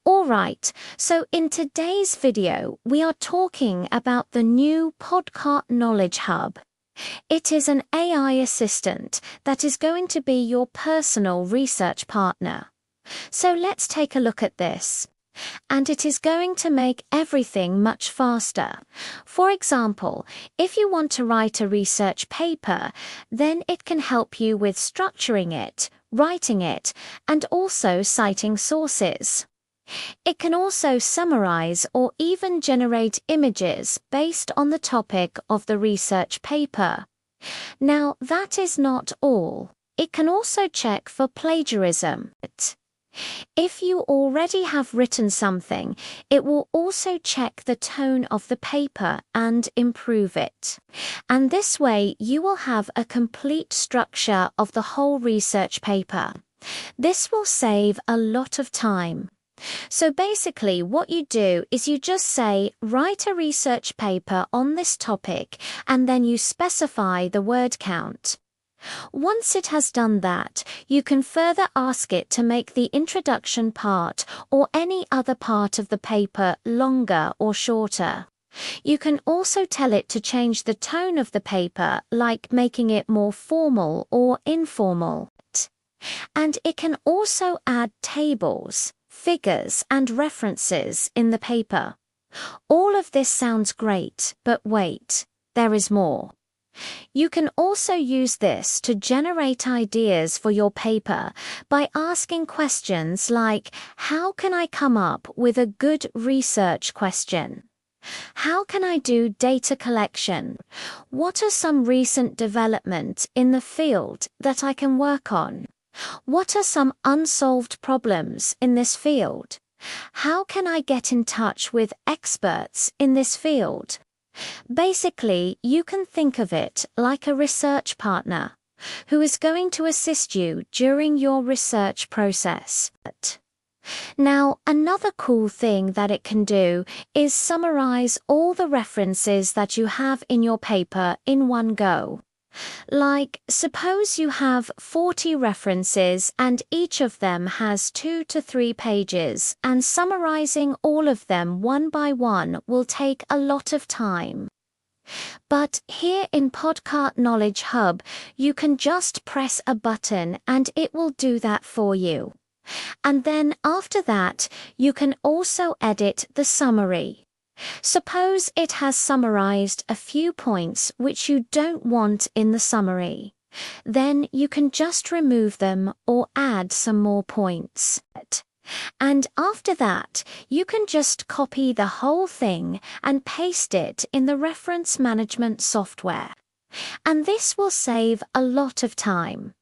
Alright, so in today's video, we are talking about the new podcart Knowledge Hub. It is an AI assistant that is going to be your personal research partner. So let's take a look at this. And it is going to make everything much faster. For example, if you want to write a research paper, then it can help you with structuring it, writing it, and also citing sources. It can also summarize or even generate images based on the topic of the research paper. Now, that is not all. It can also check for plagiarism. If you already have written something, it will also check the tone of the paper and improve it. And this way, you will have a complete structure of the whole research paper. This will save a lot of time. So basically, what you do is you just say, write a research paper on this topic, and then you specify the word count. Once it has done that, you can further ask it to make the introduction part or any other part of the paper longer or shorter. You can also tell it to change the tone of the paper, like making it more formal or informal. And it can also add tables, figures, and references in the paper. All of this sounds great, but wait, there is more. You can also use this to generate ideas for your paper by asking questions like, how can I come up with a good research question? How can I do data collection? What are some recent developments in the field that I can work on? What are some unsolved problems in this field? How can I get in touch with experts in this field? Basically, you can think of it like a research partner who is going to assist you during your research process. Now, another cool thing that it can do is summarize all the references that you have in your paper in one go. Like, suppose you have 40 references and each of them has 2 to 3 pages, and summarizing all of them one by one will take a lot of time. But here in podcart Knowledge Hub, you can just press a button and it will do that for you. And then after that, you can also edit the summary. Suppose it has summarized a few points which you don't want in the summary. Then you can just remove them or add some more points. And after that, you can just copy the whole thing and paste it in the reference management software. And this will save a lot of time.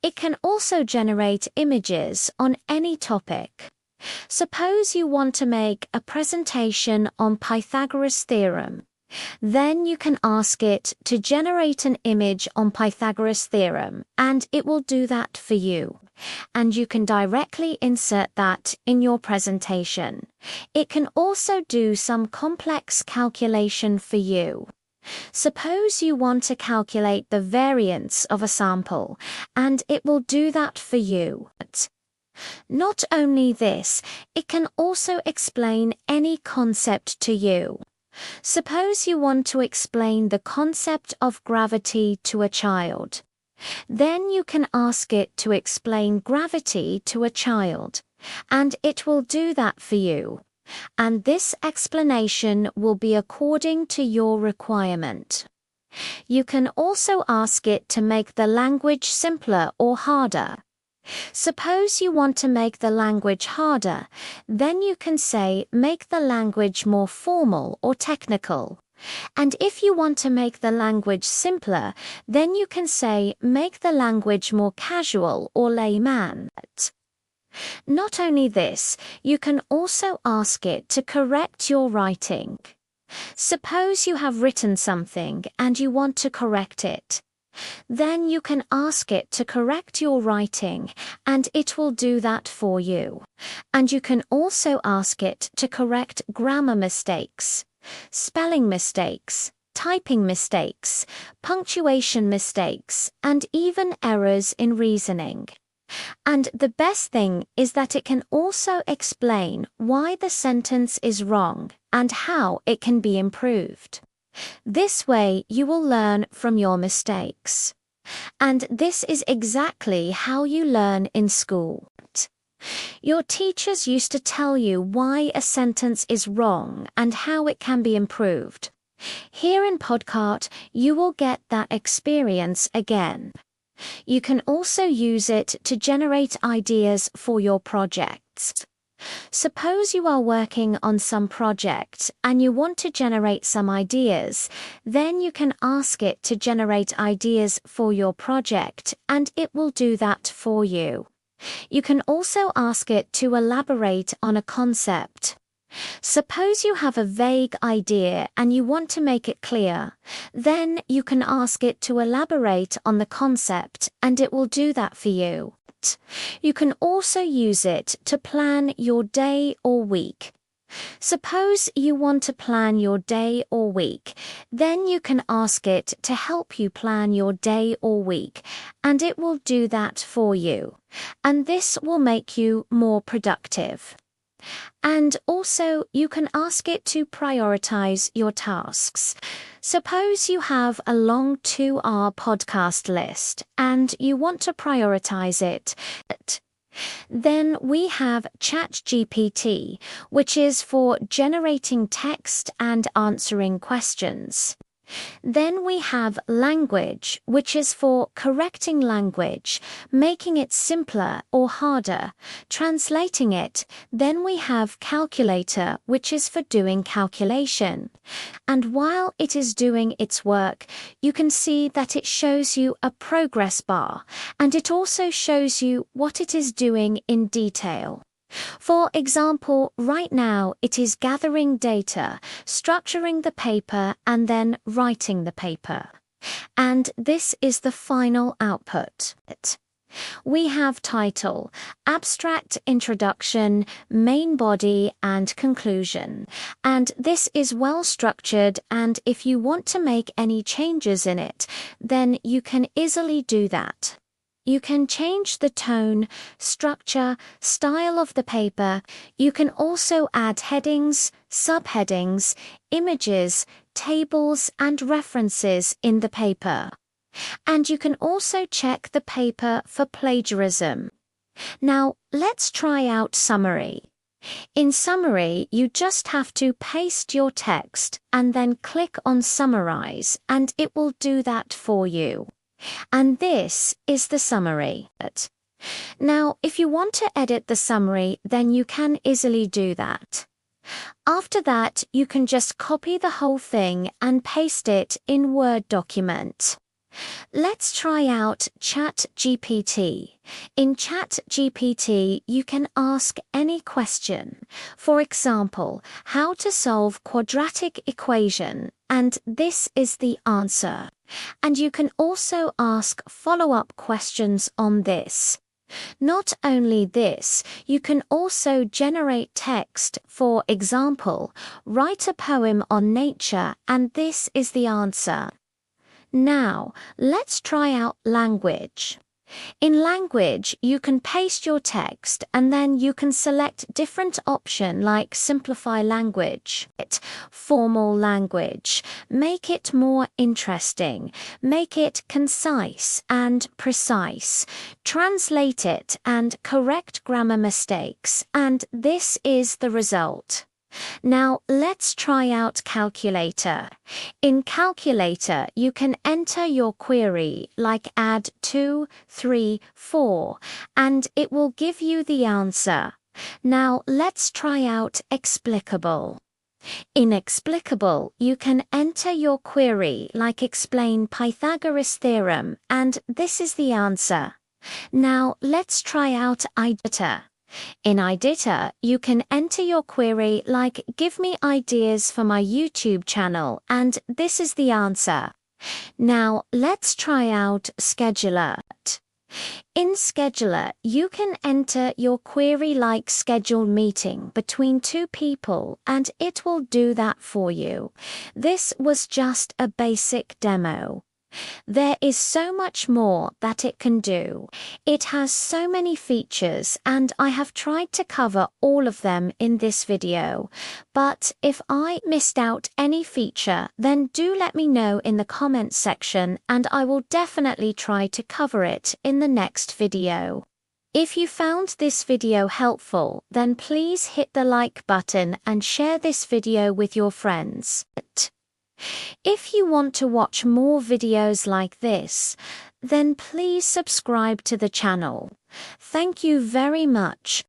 It can also generate images on any topic. Suppose you want to make a presentation on Pythagoras' theorem. Then you can ask it to generate an image on Pythagoras' theorem, and it will do that for you. And you can directly insert that in your presentation. It can also do some complex calculation for you. Suppose you want to calculate the variance of a sample, and it will do that for you. Not only this, it can also explain any concept to you. Suppose you want to explain the concept of gravity to a child. Then you can ask it to explain gravity to a child, and it will do that for you. And this explanation will be according to your requirement. You can also ask it to make the language simpler or harder. Suppose you want to make the language harder, then you can say make the language more formal or technical. And if you want to make the language simpler, then you can say make the language more casual or layman. Not only this, you can also ask it to correct your writing. Suppose you have written something and you want to correct it. Then you can ask it to correct your writing, and it will do that for you. And you can also ask it to correct grammar mistakes, spelling mistakes, typing mistakes, punctuation mistakes, and even errors in reasoning. And the best thing is that it can also explain why the sentence is wrong and how it can be improved. This way you will learn from your mistakes. And this is exactly how you learn in school. Your teachers used to tell you why a sentence is wrong and how it can be improved. Here in Podcart, you will get that experience again. You can also use it to generate ideas for your projects. Suppose you are working on some project and you want to generate some ideas, then you can ask it to generate ideas for your project and it will do that for you. You can also ask it to elaborate on a concept. Suppose you have a vague idea and you want to make it clear, then you can ask it to elaborate on the concept and it will do that for you. You can also use it to plan your day or week. Suppose you want to plan your day or week, then you can ask it to help you plan your day or week, and it will do that for you. And this will make you more productive. And also, you can ask it to prioritize your tasks. Suppose you have a long 2-hour podcast list and you want to prioritize it. Then we have ChatGPT, which is for generating text and answering questions. Then we have language, which is for correcting language, making it simpler or harder, translating it. Then we have calculator, which is for doing calculation. And while it is doing its work, you can see that it shows you a progress bar, and it also shows you what it is doing in detail. For example, right now it is gathering data, structuring the paper, and then writing the paper. And this is the final output. We have title, abstract, introduction, main body, and conclusion. And this is well structured, and if you want to make any changes in it, then you can easily do that. You can change the tone, structure, style of the paper. You can also add headings, subheadings, images, tables, and references in the paper. And you can also check the paper for plagiarism. Now, let's try out summary. In summary, you just have to paste your text and then click on summarize, and it will do that for you. And this is the summary. Now, if you want to edit the summary, then you can easily do that. After that, you can just copy the whole thing and paste it in Word document. Let's try out ChatGPT. In ChatGPT, you can ask any question. For example, how to solve quadratic equation, and this is the answer. And you can also ask follow-up questions on this. Not only this, you can also generate text. For example, write a poem on nature, and this is the answer. Now, let's try out language. In language, you can paste your text and then you can select different option like simplify language, formal language, make it more interesting, make it concise and precise, translate it and correct grammar mistakes, and this is the result. Now, let's try out calculator. In calculator, you can enter your query like add 2, 3, 4, and it will give you the answer. Now, let's try out explicable. In explicable, you can enter your query like explain Pythagoras theorem, and this is the answer. Now, let's try out editor. In editor, you can enter your query like give me ideas for my YouTube channel, and this is the answer. Now, let's try out scheduler. In scheduler, you can enter your query like schedule meeting between 2 people, and it will do that for you. This was just a basic demo. There is so much more that it can do. It has so many features, and I have tried to cover all of them in this video. But if I missed out any feature, then do let me know in the comments section, and I will definitely try to cover it in the next video. If you found this video helpful, then please hit the like button and share this video with your friends. If you want to watch more videos like this, then please subscribe to the channel. Thank you very much.